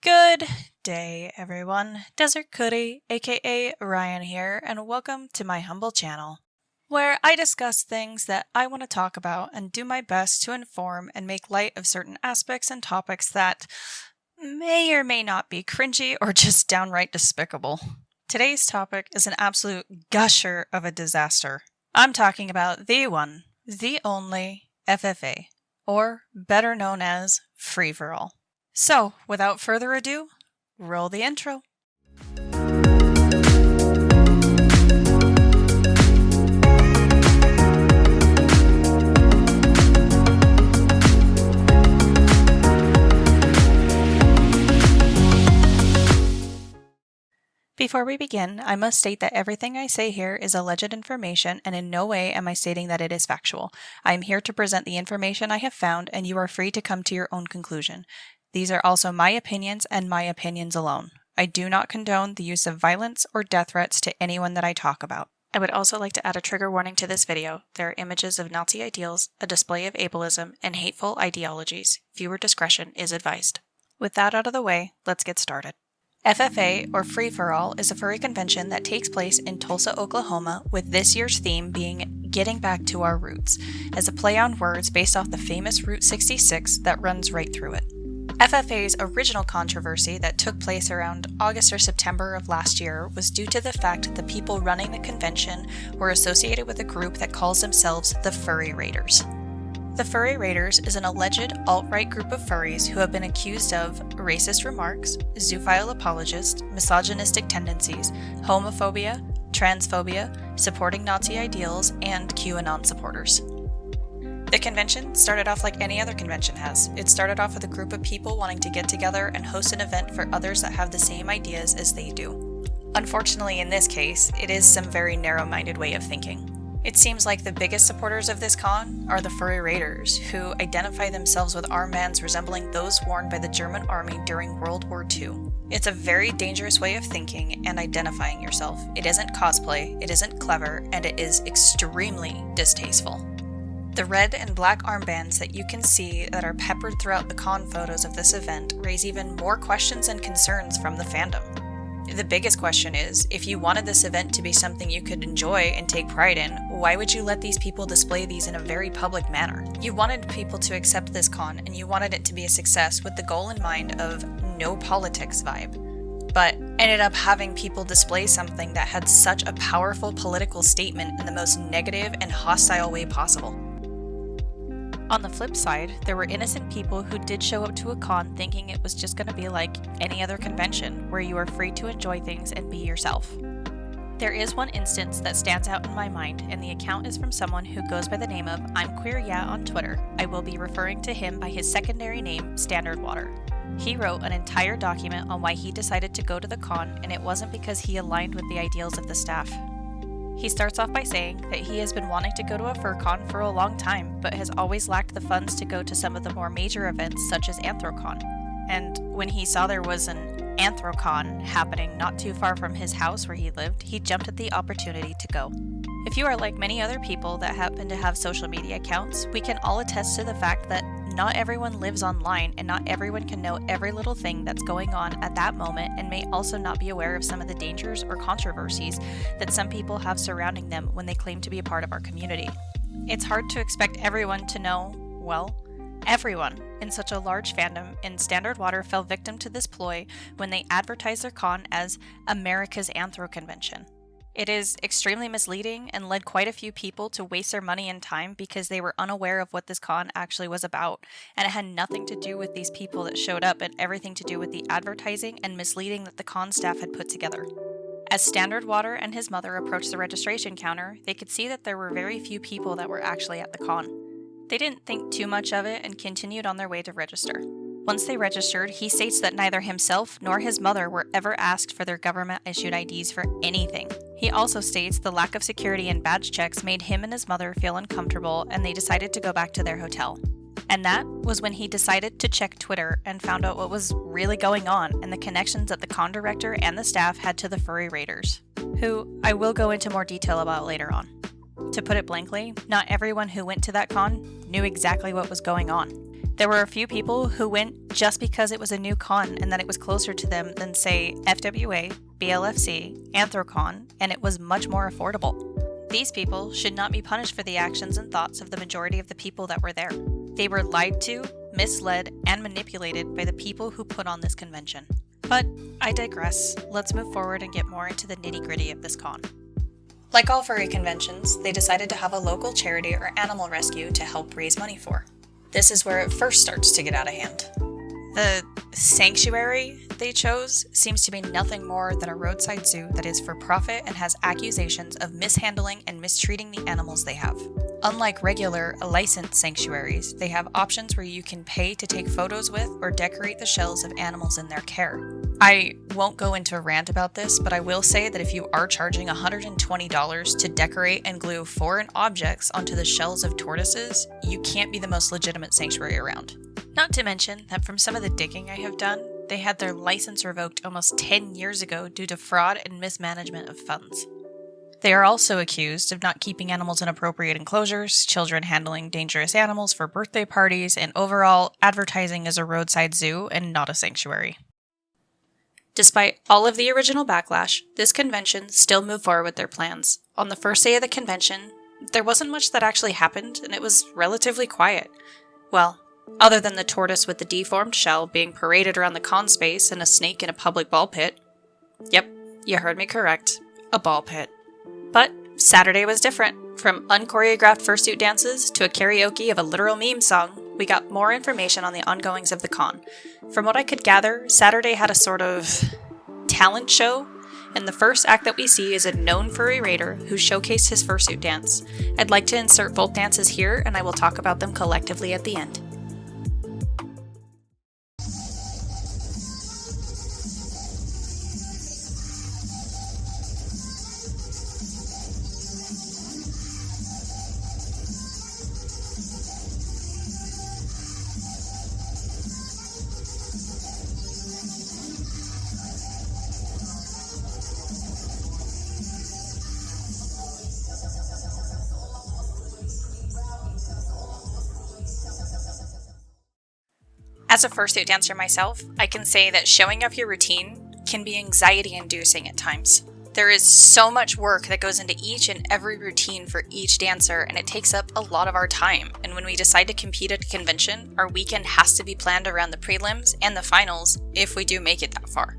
Good day, everyone. Desert Cootie, aka Ryan here, and welcome to my humble channel, where I discuss things that I want to talk about and do my best to inform and make light of certain aspects and topics that may or may not be cringy or just downright despicable. Today's topic is an absolute gusher of a disaster. I'm talking about the one, the only FFA, or better known as free-for-all. So, without further ado, roll the intro. Before we begin, I must state that everything I say here is alleged information, and in no way am I stating that it is factual. I am here to present the information I have found, and you are free to come to your own conclusion. These are also my opinions and my opinions alone. I do not condone the use of violence or death threats to anyone that I talk about. I would also like to add a trigger warning to this video. There are images of Nazi ideals, a display of ableism, and hateful ideologies. Viewer discretion is advised. With that out of the way, let's get started. FFA, or Free For All, is a furry convention that takes place in Tulsa, Oklahoma, with this year's theme being Getting Back to Our Roots, as a play on words based off the famous Route 66 that runs right through it. FFA's original controversy that took place around August or September of last year was due to the fact the people running the convention were associated with a group that calls themselves the Furry Raiders. The Furry Raiders is an alleged alt-right group of furries who have been accused of racist remarks, zoophile apologists, misogynistic tendencies, homophobia, transphobia, supporting Nazi ideals, and QAnon supporters. The convention started off like any other convention has. It started off with a group of people wanting to get together and host an event for others that have the same ideas as they do. Unfortunately, in this case, it is some very narrow-minded way of thinking. It seems like the biggest supporters of this con are the Furry Raiders, who identify themselves with armbands resembling those worn by the German army during World War II. It's a very dangerous way of thinking and identifying yourself. It isn't cosplay, it isn't clever, and it is extremely distasteful. The red and black armbands that you can see that are peppered throughout the con photos of this event raise even more questions and concerns from the fandom. The biggest question is, if you wanted this event to be something you could enjoy and take pride in, why would you let these people display these in a very public manner? You wanted people to accept this con, and you wanted it to be a success with the goal in mind of no politics vibe, but ended up having people display something that had such a powerful political statement in the most negative and hostile way possible. On the flip side, there were innocent people who did show up to a con thinking it was just going to be like any other convention, where you are free to enjoy things and be yourself. There is one instance that stands out in my mind, and the account is from someone who goes by the name of I'm Queer Yeah on Twitter. I will be referring to him by his secondary name, Standard Water. He wrote an entire document on why he decided to go to the con, and it wasn't because he aligned with the ideals of the staff. He starts off by saying that he has been wanting to go to a FurCon for a long time, but has always lacked the funds to go to some of the more major events such as Anthrocon. And when he saw there was an Anthrocon happening not too far from his house where he lived, he jumped at the opportunity to go. If you are like many other people that happen to have social media accounts, we can all attest to the fact that not everyone lives online, and not everyone can know every little thing that's going on at that moment, and may also not be aware of some of the dangers or controversies that some people have surrounding them when they claim to be a part of our community. It's hard to expect everyone to know, well, everyone in such a large fandom, and Standard Water fell victim to this ploy when they advertised their con as America's Anthro Convention. It is extremely misleading and led quite a few people to waste their money and time because they were unaware of what this con actually was about, and it had nothing to do with these people that showed up and everything to do with the advertising and misleading that the con staff had put together. As Standard Water and his mother approached the registration counter, they could see that there were very few people that were actually at the con. They didn't think too much of it and continued on their way to register. Once they registered, he states that neither himself nor his mother were ever asked for their government-issued IDs for anything. He also states the lack of security and badge checks made him and his mother feel uncomfortable, and they decided to go back to their hotel. And that was when he decided to check Twitter and found out what was really going on and the connections that the con director and the staff had to the Furry Raiders, who I will go into more detail about later on. To put it blankly, not everyone who went to that con knew exactly what was going on. There were a few people who went just because it was a new con and that it was closer to them than, say, FWA, BLFC, Anthrocon, and it was much more affordable. These people should not be punished for the actions and thoughts of the majority of the people that were there. They were lied to, misled, and manipulated by the people who put on this convention. But I digress. Let's move forward and get more into the nitty-gritty of this con. Like all furry conventions, they decided to have a local charity or animal rescue to help raise money for. This is where it first starts to get out of hand. The sanctuary they chose seems to be nothing more than a roadside zoo that is for profit and has accusations of mishandling and mistreating the animals they have. Unlike regular, licensed sanctuaries, they have options where you can pay to take photos with or decorate the shells of animals in their care. I won't go into a rant about this, but I will say that if you are charging $120 to decorate and glue foreign objects onto the shells of tortoises, you can't be the most legitimate sanctuary around. Not to mention that from some of the digging I have done, they had their license revoked almost 10 years ago due to fraud and mismanagement of funds. They are also accused of not keeping animals in appropriate enclosures, children handling dangerous animals for birthday parties, and overall advertising as a roadside zoo and not a sanctuary. Despite all of the original backlash, this convention still moved forward with their plans. On the first day of the convention, there wasn't much that actually happened, and it was relatively quiet. Well, other than the tortoise with the deformed shell being paraded around the con space and a snake in a public ball pit. Yep, you heard me correct. A ball pit. But Saturday was different. From unchoreographed fursuit dances to a karaoke of a literal meme song, we got more information on the ongoings of the con. From what I could gather, Saturday had a sort of talent show, and the first act that we see is a known furry raider who showcased his fursuit dance. I'd like to insert both dances here, and I will talk about them collectively at the end. As a fursuit dancer myself, I can say that showing off your routine can be anxiety-inducing at times. There is so much work that goes into each and every routine for each dancer, and it takes up a lot of our time. And when we decide to compete at a convention, our weekend has to be planned around the prelims and the finals if we do make it that far.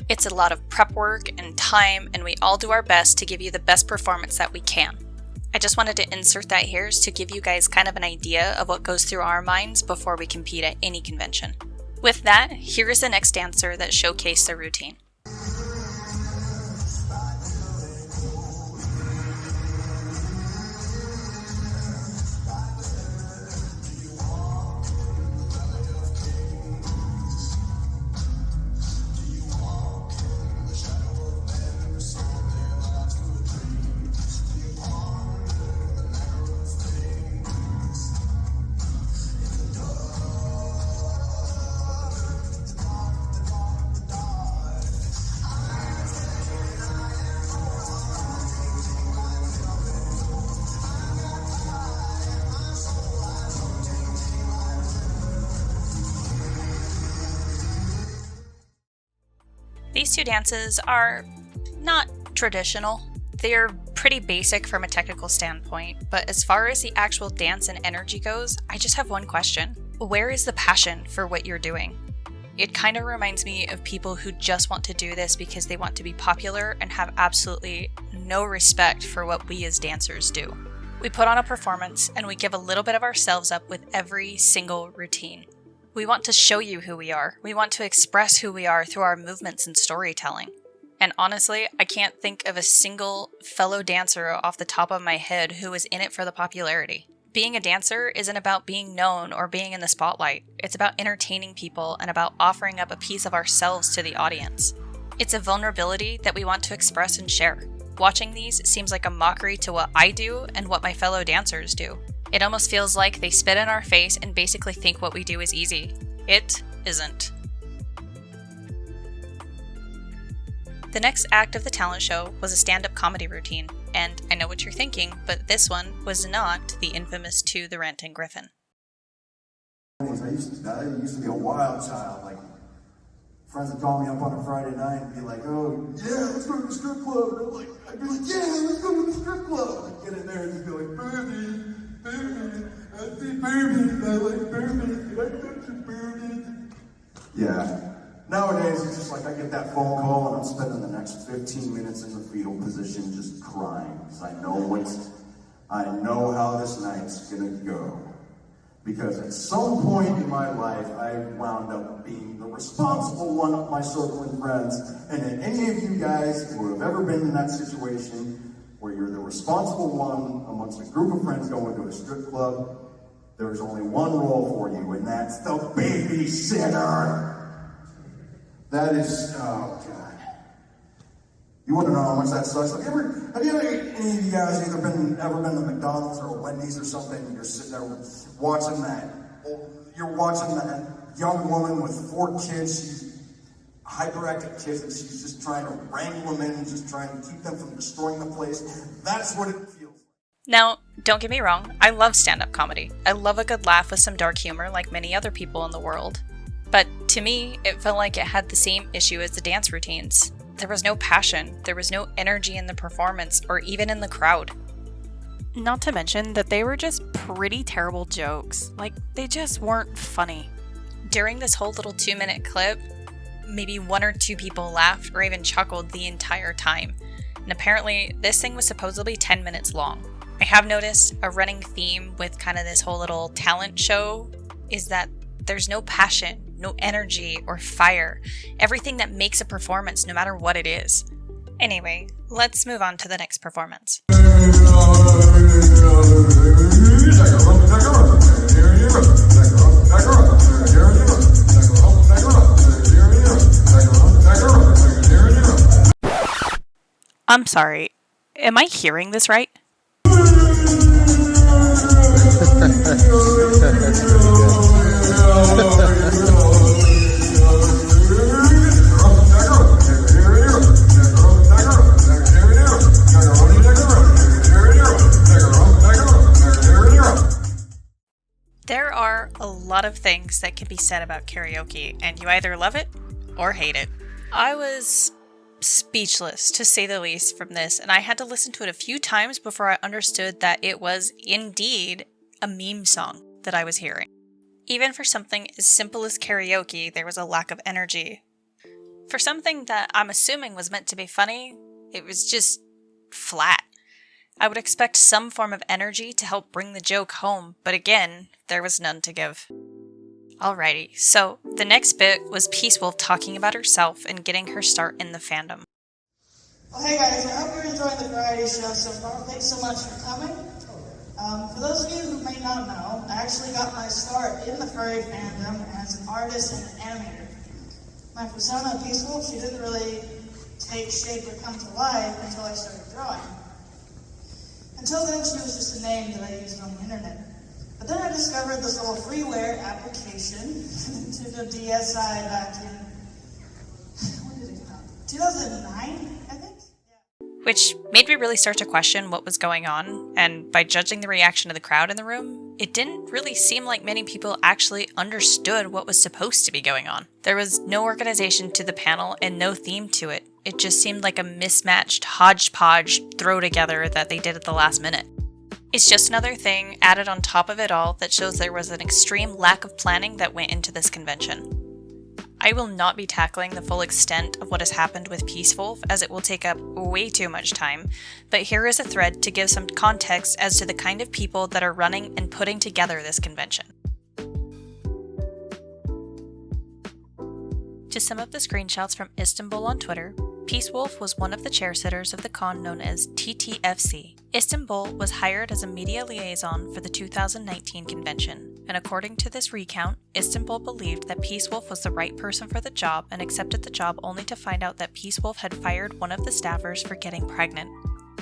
It's a lot of prep work and time, and we all do our best to give you the best performance that we can. I just wanted to insert that here to give you guys kind of an idea of what goes through our minds before we compete at any convention. With that, here is the next dancer that showcased their routine. These two dances are not traditional. They're pretty basic from a technical standpoint, but as far as the actual dance and energy goes, I just have one question. Where is the passion for what you're doing? It kind of reminds me of people who just want to do this because they want to be popular and have absolutely no respect for what we as dancers do. We put on a performance and we give a little bit of ourselves up with every single routine. We want to show you who we are. We want to express who we are through our movements and storytelling. And honestly, I can't think of a single fellow dancer off the top of my head who is in it for the popularity. Being a dancer isn't about being known or being in the spotlight. It's about entertaining people and about offering up a piece of ourselves to the audience. It's a vulnerability that we want to express and share. Watching these seems like a mockery to what I do and what my fellow dancers do. It almost feels like they spit in our face and basically think what we do is easy. It isn't. The next act of the talent show was a stand-up comedy routine, and I know what you're thinking, but this one was not the infamous To the Ranting Griffin. My name is I used to be a wild child. Like, friends would call me up on a Friday night and be like, oh, yeah, let's go to the strip club. And I'd be like, yeah, let's go to the strip club. I'd get in there and just be like, baby, I see boobies, I like boobies, can I touch your boobies? Yeah. Nowadays, it's just like I get that phone call and I'm spending the next 15 minutes in the fetal position just crying. Because I know how this night's gonna go. Because at some point in my life, I wound up being the responsible one of my circle of friends. And if any of you guys who have ever been in that situation, where you're the responsible one amongst a group of friends going to a strip club, there's only one role for you, and that's the babysitter. That is, oh God. You want to know how much that sucks? Have you ever, any of you guys ever been to McDonald's or a Wendy's or something, and you're sitting there watching that young woman with 4 kids, she's hyperactive kids, and she's just trying to wrangle them in and just trying to keep them from destroying the place. That's what it feels like. Now, don't get me wrong, I love stand-up comedy. I love a good laugh with some dark humor like many other people in the world. But to me, it felt like it had the same issue as the dance routines. There was no passion, there was no energy in the performance, or even in the crowd. Not to mention that they were just pretty terrible jokes. Like, they just weren't funny. During this whole little 2-minute clip, maybe 1 or 2 people laughed or even chuckled the entire time. And apparently, this thing was supposedly 10 minutes long. I have noticed a running theme with kind of this whole little talent show is that there's no passion, no energy or fire. Everything that makes a performance, no matter what it is. Anyway, let's move on to the next performance. I'm sorry, am I hearing this right? There are a lot of things that can be said about karaoke, and you either love it or hate it. I was speechless, to say the least, from this, and I had to listen to it a few times before I understood that it was indeed a meme song that I was hearing. Even for something as simple as karaoke, there was a lack of energy. For something that I'm assuming was meant to be funny, it was just flat. I would expect some form of energy to help bring the joke home, but again, there was none to give. Alrighty, so the next bit was Peace Wolf talking about herself and getting her start in the fandom. Well, hey guys, I hope you're enjoying the variety show so far. Thanks so much for coming. For those of you who may not know, I actually got my start in the furry fandom as an artist and an animator. My persona, Peace Wolf, she didn't really take shape or come to life until I started drawing. Until then, she was just a name that I used on the internet. But then I discovered this little freeware application to the DSi back in, when did it come out? 2009, I think? Yeah. Which made me really start to question what was going on, and by judging the reaction of the crowd in the room, it didn't really seem like many people actually understood what was supposed to be going on. There was no organization to the panel and no theme to it. It just seemed like a mismatched hodgepodge throw together that they did at the last minute. It's just another thing added on top of it all that shows there was an extreme lack of planning that went into this convention. I will not be tackling the full extent of what has happened with Peace Wolf, as it will take up way too much time, but here is a thread to give some context as to the kind of people that are running and putting together this convention. To sum up the screenshots from Istanbul on Twitter, Peace Wolf was one of the chair-sitters of the con known as TTFC. Istanbul was hired as a media liaison for the 2019 convention, and according to this recount, Istanbul believed that Peace Wolf was the right person for the job and accepted the job only to find out that Peace Wolf had fired one of the staffers for getting pregnant.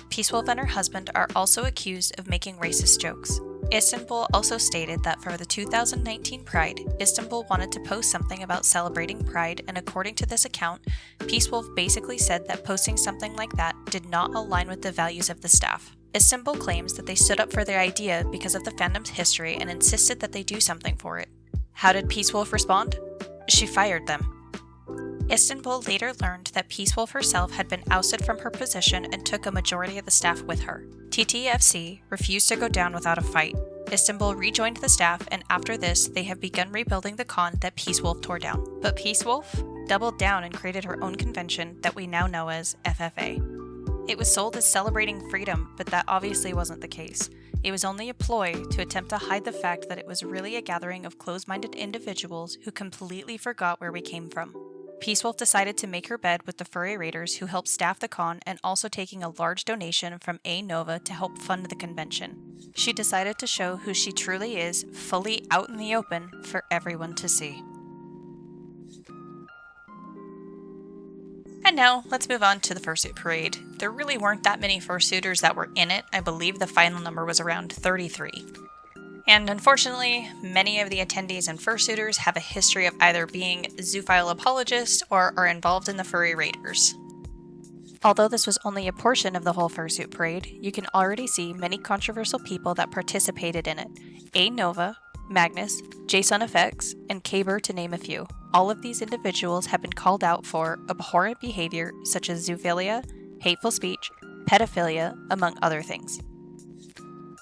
Peace Wolf and her husband are also accused of making racist jokes. Istanbul also stated that for the 2019 Pride, Istanbul wanted to post something about celebrating Pride, and according to this account, Peace Wolf basically said that posting something like that did not align with the values of the staff. Istanbul claims that they stood up for their idea because of the fandom's history and insisted that they do something for it. How did Peace Wolf respond? She fired them. Istanbul later learned that Peace Wolf herself had been ousted from her position and took a majority of the staff with her. TTFC refused to go down without a fight. Istanbul rejoined the staff, and after this, they have begun rebuilding the con that Peace Wolf tore down. But Peace Wolf doubled down and created her own convention that we now know as FFA. It was sold as celebrating freedom, but that obviously wasn't the case. It was only a ploy to attempt to hide the fact that it was really a gathering of closed-minded individuals who completely forgot where we came from. Peace Wolf decided to make her bed with the furry raiders who helped staff the con, and also taking a large donation from A Nova to help fund the convention. She decided to show who she truly is, fully out in the open for everyone to see. And now, let's move on to the fursuit parade. There really weren't that many fursuiters that were in it. I believe the final number was around 33. And unfortunately, many of the attendees and fursuiters have a history of either being zoophile apologists or are involved in the furry raiders. Although this was only a portion of the whole fursuit parade, you can already see many controversial people that participated in it. A Nova, Magnus, JSonFX, and Kaber to name a few. All of these individuals have been called out for abhorrent behavior such as zoophilia, hateful speech, pedophilia, among other things.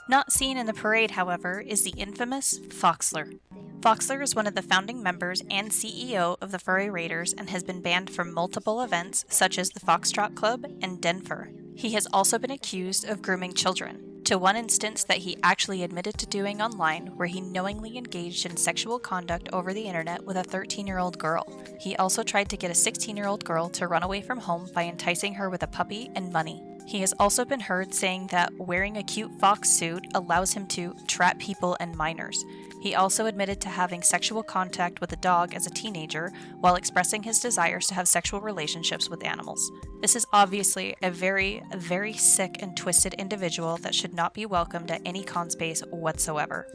Not seen in the parade, however, is the infamous Foxler. Foxler is one of the founding members and CEO of the Furry Raiders and has been banned from multiple events such as the Foxtrot Club and Denver. He has also been accused of grooming children, to one instance that he actually admitted to doing online where he knowingly engaged in sexual conduct over the internet with a 13-year-old girl. He also tried to get a 16-year-old girl to run away from home by enticing her with a puppy and money. He has also been heard saying that wearing a cute fox suit allows him to trap people and minors. He also admitted to having sexual contact with a dog as a teenager while expressing his desires to have sexual relationships with animals. This is obviously a very, very sick and twisted individual that should not be welcomed at any con space whatsoever.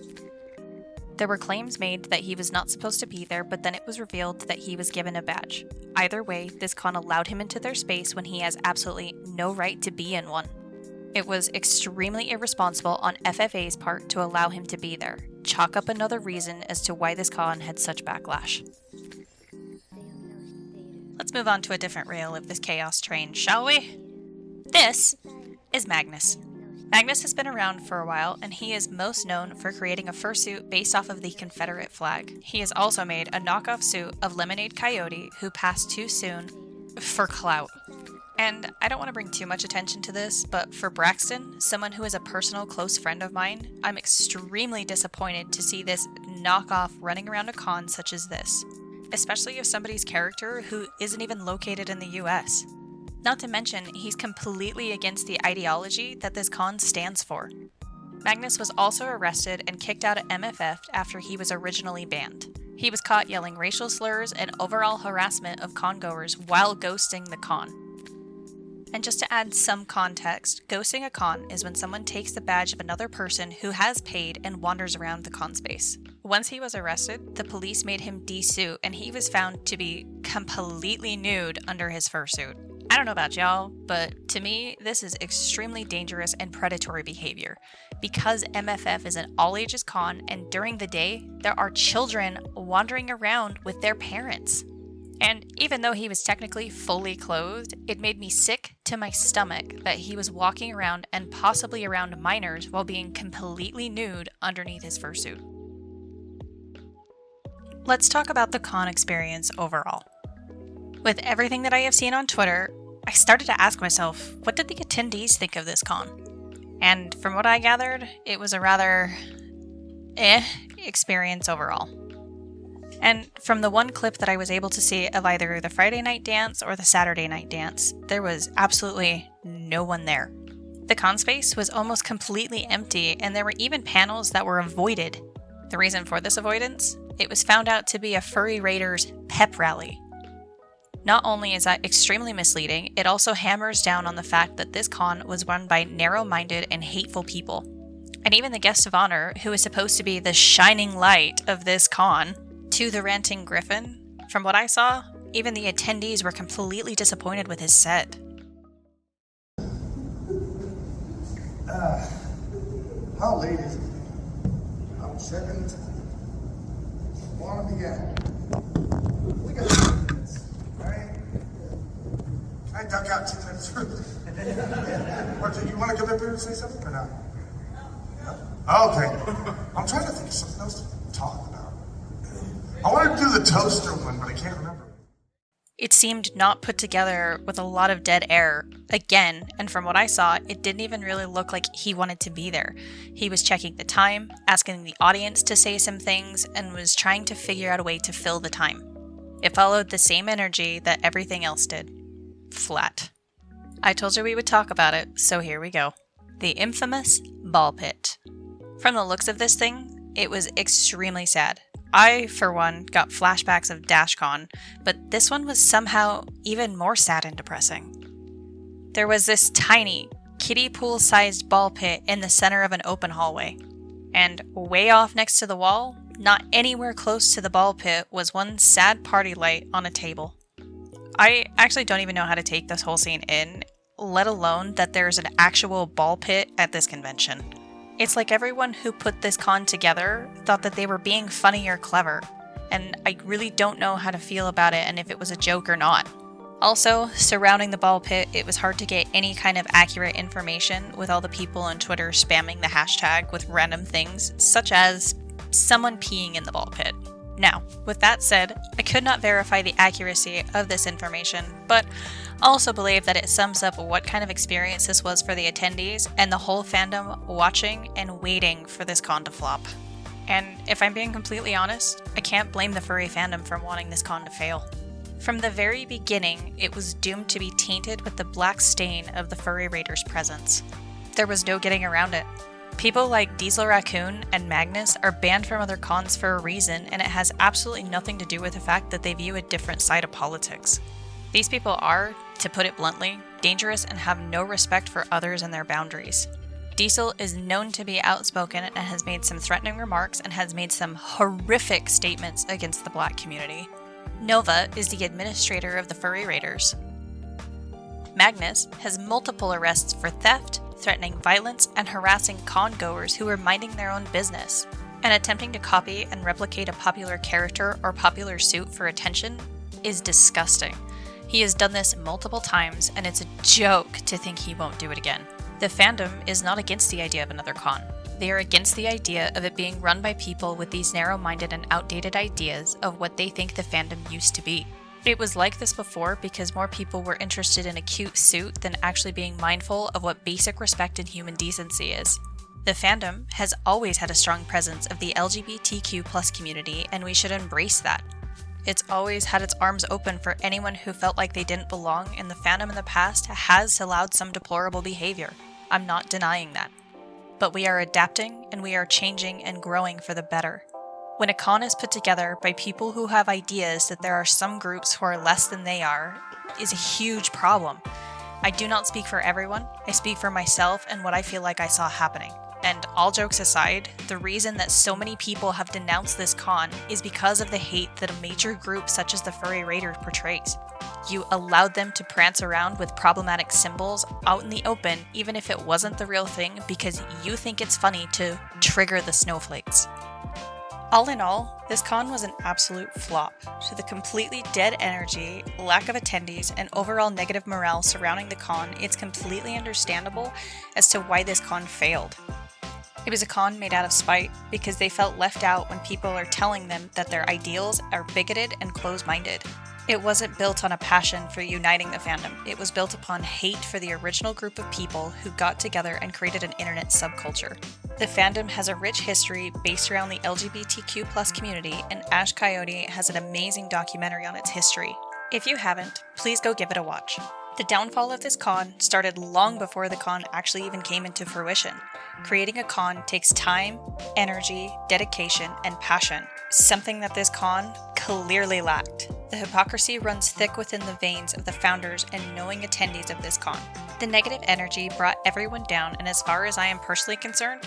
There were claims made that he was not supposed to be there, but then it was revealed that he was given a badge. Either way, this con allowed him into their space when he has absolutely no right to be in one. It was extremely irresponsible on FFA's part to allow him to be there. Chalk up another reason as to why this con had such backlash. Let's move on to a different rail of this chaos train, shall we? This is Magnus. Magnus has been around for a while, and he is most known for creating a fursuit based off of the Confederate flag. He has also made a knockoff suit of Lemonade Coyote, who passed too soon, for clout. And I don't want to bring too much attention to this, but for Braxton, someone who is a personal close friend of mine, I'm extremely disappointed to see this knockoff running around a con such as this, especially of somebody's character who isn't even located in the US. Not to mention, he's completely against the ideology that this con stands for. Magnus was also arrested and kicked out of MFF after he was originally banned. He was caught yelling racial slurs and overall harassment of congoers while ghosting the con. And just to add some context, ghosting a con is when someone takes the badge of another person who has paid and wanders around the con space. Once he was arrested, the police made him de-suit and he was found to be completely nude under his fursuit. I don't know about y'all, but to me, this is extremely dangerous and predatory behavior. Because MFF is an all-ages con and during the day, there are children wandering around with their parents. And even though he was technically fully clothed, it made me sick to my stomach that he was walking around and possibly around minors while being completely nude underneath his fursuit. Let's talk about the con experience overall. With everything that I have seen on Twitter, I started to ask myself, what did the attendees think of this con? And from what I gathered, it was a rather experience overall. And from the one clip that I was able to see of either the Friday night dance or the Saturday night dance, there was absolutely no one there. The con space was almost completely empty, and there were even panels that were avoided. The reason for this avoidance? It was found out to be a Furry Raiders pep rally. Not only is that extremely misleading, it also hammers down on the fact that this con was run by narrow-minded and hateful people. And even the guest of honor, who is supposed to be the shining light of this con, to the ranting Griffin, from what I saw, even the attendees were completely disappointed with his set. How late is it? I'm checking. want to begin? We got 2 minutes, right? Can I duck out 2 minutes early? Or do you want to come up here and say something or not? No? Okay. I'm trying to think of something else to talk about. I want to do the toaster one, but I can't remember. It seemed not put together with a lot of dead air, again, and from what I saw, it didn't even really look like he wanted to be there. He was checking the time, asking the audience to say some things, and was trying to figure out a way to fill the time. It followed the same energy that everything else did. Flat. I told you we would talk about it, so here we go. The infamous ball pit. From the looks of this thing, it was extremely sad. I, for one, got flashbacks of DashCon, but this one was somehow even more sad and depressing. There was this tiny, kiddie pool-sized ball pit in the center of an open hallway. And way off next to the wall, not anywhere close to the ball pit, was one sad party light on a table. I actually don't even know how to take this whole scene in, let alone that there's an actual ball pit at this convention. It's like everyone who put this con together thought that they were being funny or clever, and I really don't know how to feel about it and if it was a joke or not. Also, surrounding the ball pit, it was hard to get any kind of accurate information with all the people on Twitter spamming the hashtag with random things, such as someone peeing in the ball pit. Now, with that said, I could not verify the accuracy of this information, but also believe that it sums up what kind of experience this was for the attendees and the whole fandom watching and waiting for this con to flop. And if I'm being completely honest, I can't blame the furry fandom for wanting this con to fail. From the very beginning, it was doomed to be tainted with the black stain of the furry raiders' presence. There was no getting around it. People like Diesel Raccoon and Magnus are banned from other cons for a reason, and it has absolutely nothing to do with the fact that they view a different side of politics. These people are, to put it bluntly, dangerous and have no respect for others and their boundaries. Diesel is known to be outspoken and has made some threatening remarks and has made some horrific statements against the black community. Nova is the administrator of the furry raiders. Magnus has multiple arrests for theft, threatening violence, and harassing con-goers who were minding their own business. And attempting to copy and replicate a popular character or popular suit for attention is disgusting. He has done this multiple times, and it's a joke to think he won't do it again. The fandom is not against the idea of another con. They are against the idea of it being run by people with these narrow-minded and outdated ideas of what they think the fandom used to be. It was like this before because more people were interested in a cute suit than actually being mindful of what basic respect and human decency is. The fandom has always had a strong presence of the LGBTQ+ community, and we should embrace that. It's always had its arms open for anyone who felt like they didn't belong, and the fandom in the past has allowed some deplorable behavior. I'm not denying that. But we are adapting, and we are changing and growing for the better. When a con is put together by people who have ideas that there are some groups who are less than they are, is a huge problem. I do not speak for everyone, I speak for myself and what I feel like I saw happening. And all jokes aside, the reason that so many people have denounced this con is because of the hate that a major group such as the Furry Raiders portrays. You allowed them to prance around with problematic symbols out in the open even if it wasn't the real thing because you think it's funny to trigger the snowflakes. All in all, this con was an absolute flop. To the completely dead energy, lack of attendees, and overall negative morale surrounding the con, it's completely understandable as to why this con failed. It was a con made out of spite because they felt left out when people are telling them that their ideals are bigoted and close-minded. It wasn't built on a passion for uniting the fandom. It was built upon hate for the original group of people who got together and created an internet subculture. The fandom has a rich history based around the LGBTQ+ community, and Ash Coyote has an amazing documentary on its history. If you haven't, please go give it a watch. The downfall of this con started long before the con actually even came into fruition. Creating a con takes time, energy, dedication, and passion, something that this con clearly lacked. The hypocrisy runs thick within the veins of the founders and knowing attendees of this con. The negative energy brought everyone down, and as far as I am personally concerned,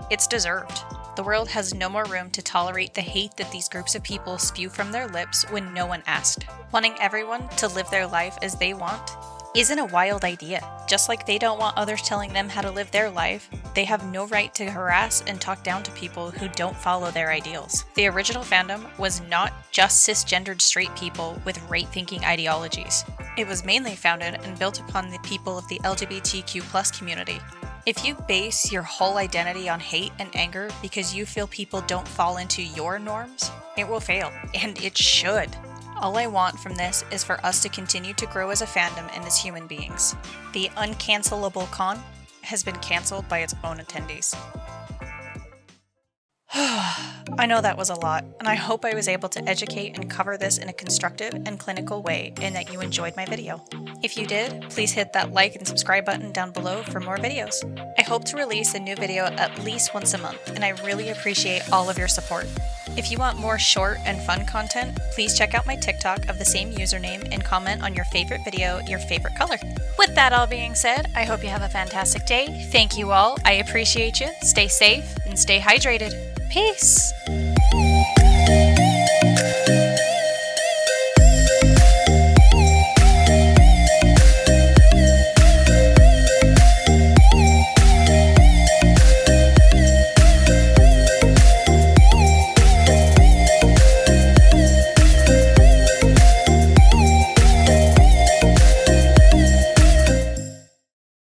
it's deserved. The world has no more room to tolerate the hate that these groups of people spew from their lips when no one asked. Wanting everyone to live their life as they want isn't a wild idea. Just like they don't want others telling them how to live their life, They have no right to harass and talk down to people who don't follow their ideals. The original fandom was not just cisgendered straight people with right-thinking ideologies. It was mainly founded and built upon the people of the LGBTQ+ community. If you base your whole identity on hate and anger because you feel people don't fall into your norms, it will fail, and it should. All I want from this is for us to continue to grow as a fandom and as human beings. The uncancelable con has been cancelled by its own attendees. I know that was a lot, and I hope I was able to educate and cover this in a constructive and clinical way and that you enjoyed my video. If you did, please hit that like and subscribe button down below for more videos. I hope to release a new video at least once a month, and I really appreciate all of your support. If you want more short and fun content, please check out my TikTok of the same username and comment on your favorite video, your favorite color. With that all being said, I hope you have a fantastic day. Thank you all. I appreciate you. Stay safe and stay hydrated. Peace!